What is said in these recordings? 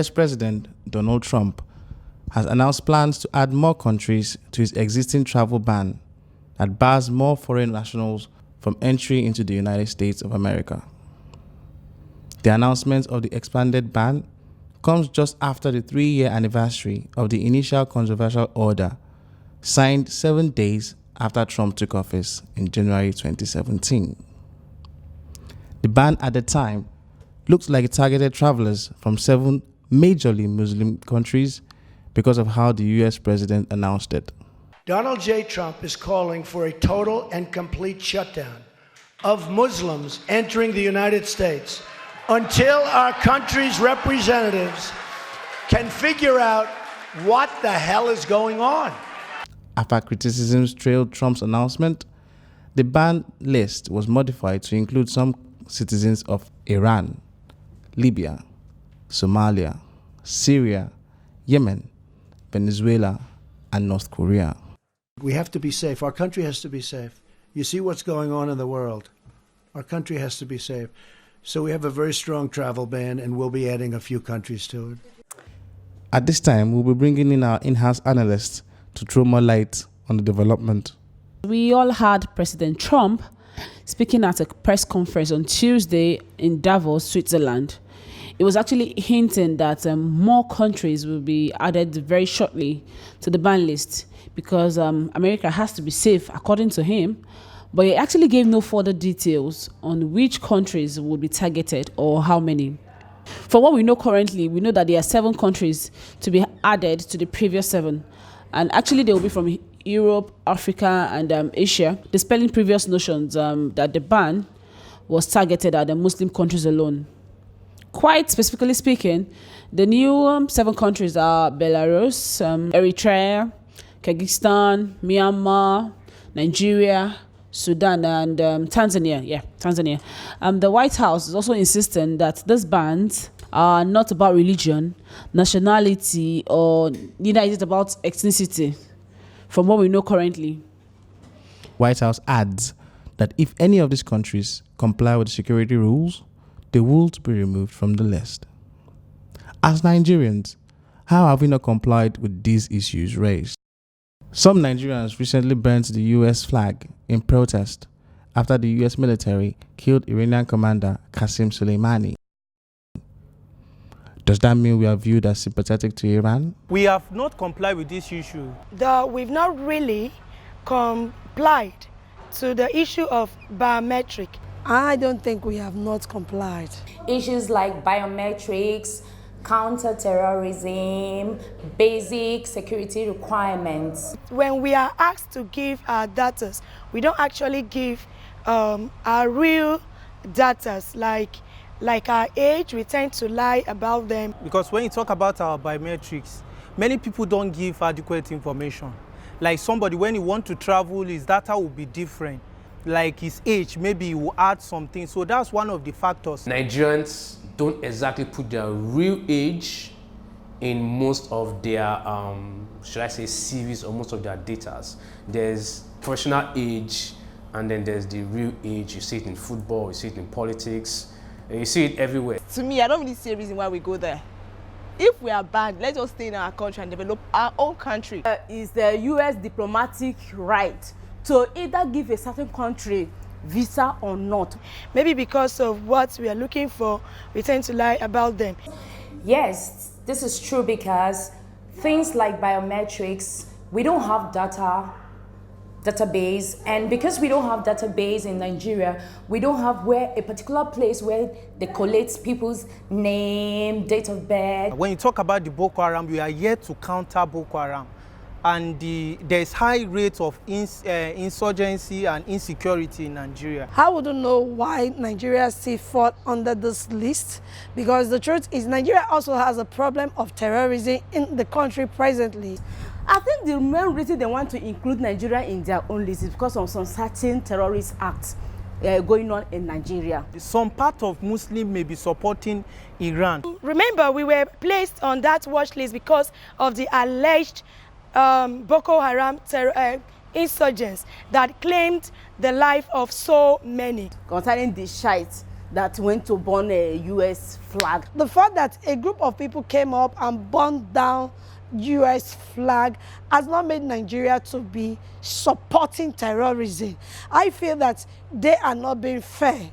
US President Donald Trump has announced plans to add more countries to his existing travel ban that bars more foreign nationals from entry into the United States of America. The announcement of the expanded ban comes just after the 3-year anniversary of the initial controversial order, signed 7 days after Trump took office in January 2017. The ban at the time looked like it targeted travelers from 7 majorly Muslim countries because of how the US president announced it. Donald J. Trump is calling for a total and complete shutdown of Muslims entering the United States until our country's representatives can figure out what the hell is going on. After criticisms trailed Trump's announcement, the ban list was modified to include some citizens of Iran, Libya, Somalia, Syria, Yemen, Venezuela, and North Korea. We have to be safe. Our country has to be safe. You see what's going on in the world. Our country has to be safe. So we have a very strong travel ban, and we'll be adding a few countries to it. At this time, we'll be bringing in our in-house analysts to throw more light on the development. We all had President Trump speaking at a press conference on Tuesday in Davos, Switzerland. It was actually hinting that more countries will be added very shortly to the ban list because America has to be safe, according to him. But he actually gave no further details on which countries would be targeted or how many. For what we know currently, we know that there are 7 countries to be added to the previous 7. And actually, they will be from Europe, Africa, and Asia, dispelling previous notions that the ban was targeted at the Muslim countries alone. Quite specifically speaking, the new 7 countries are Belarus, Eritrea, Kyrgyzstan, Myanmar, Nigeria, Sudan, and Tanzania. Tanzania. The White House is also insisting that these bans are not about religion, nationality, or neither is it about ethnicity, from what we know currently. White House adds that if any of these countries comply with the security rules, they will be removed from the list. As Nigerians, how have we not complied with these issues raised? Some Nigerians recently burnt the US flag in protest after the US military killed Iranian commander Qasem Soleimani. Does that mean we are viewed as sympathetic to Iran? We have not complied with this issue. We've not really complied to the issue of biometric. I don't think we have not complied. Issues like biometrics, counter-terrorism, basic security requirements. When we are asked to give our data, we don't actually give our real data, like our age. We tend to lie about them. Because when you talk about our biometrics, many people don't give adequate information. Like somebody, when he wants to travel, his data will be different. Like his age, maybe he will add something. So that's one of the factors. Nigerians don't exactly put their real age in most of their, should I say, CVs or most of their data. There's professional age, and then there's the real age. You see it in football, you see it in politics, and you see it everywhere. To me, I don't really see a reason why we go there. If we are banned, let's just stay in our country and develop our own country. It's the US diplomatic right to either give a certain country visa or not. Maybe because of what we are looking for, we tend to lie about them. Yes, this is true because things like biometrics, we don't have database, and because we don't have database in Nigeria, we don't have a particular place where they collect people's name, date of birth. When you talk about the Boko Haram, we are yet to counter Boko Haram. And there's high rates of insurgency and insecurity in Nigeria. I wouldn't know why Nigeria still fall under this list, because the truth is Nigeria also has a problem of terrorism in the country presently. I think the main reason they want to include Nigeria in their own list is because of some certain terrorist acts going on in Nigeria. Some part of Muslims may be supporting Iran. Remember, we were placed on that watch list because of the alleged Boko Haram insurgents that claimed the life of so many. Concerning the Shiites, that went to burn a US flag. The fact that a group of people came up and burned down US flag has not made Nigeria to be supporting terrorism. I feel that they are not being fair.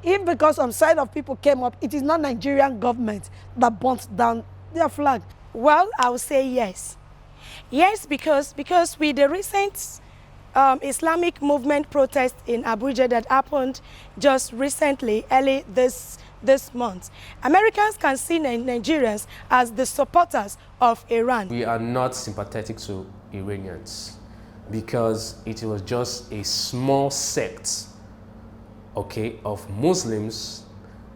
If because some side of people came up, it is not Nigerian government that burnt down their flag. Well, I would say yes. Yes, because with the recent Islamic movement protest in Abuja that happened just recently, early this month, Americans can see Nigerians as the supporters of Iran. We are not sympathetic to Iranians because it was just a small sect, okay, of Muslims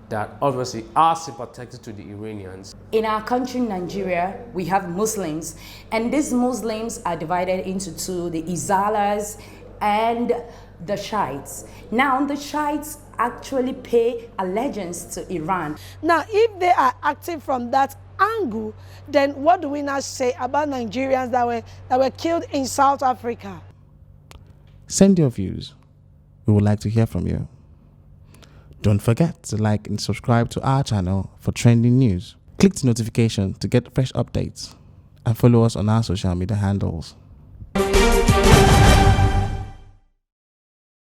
that obviously are sympathetic to the Iranians. In our country, Nigeria, we have Muslims, and these Muslims are divided into two, the Izalas and the Shiites. Now, the Shiites actually pay allegiance to Iran. Now, if they are acting from that angle, then what do we now say about Nigerians that were killed in South Africa? Send your views. We would like to hear from you. Don't forget to like and subscribe to our channel for trending news. Click the notification to get fresh updates and follow us on our social media handles.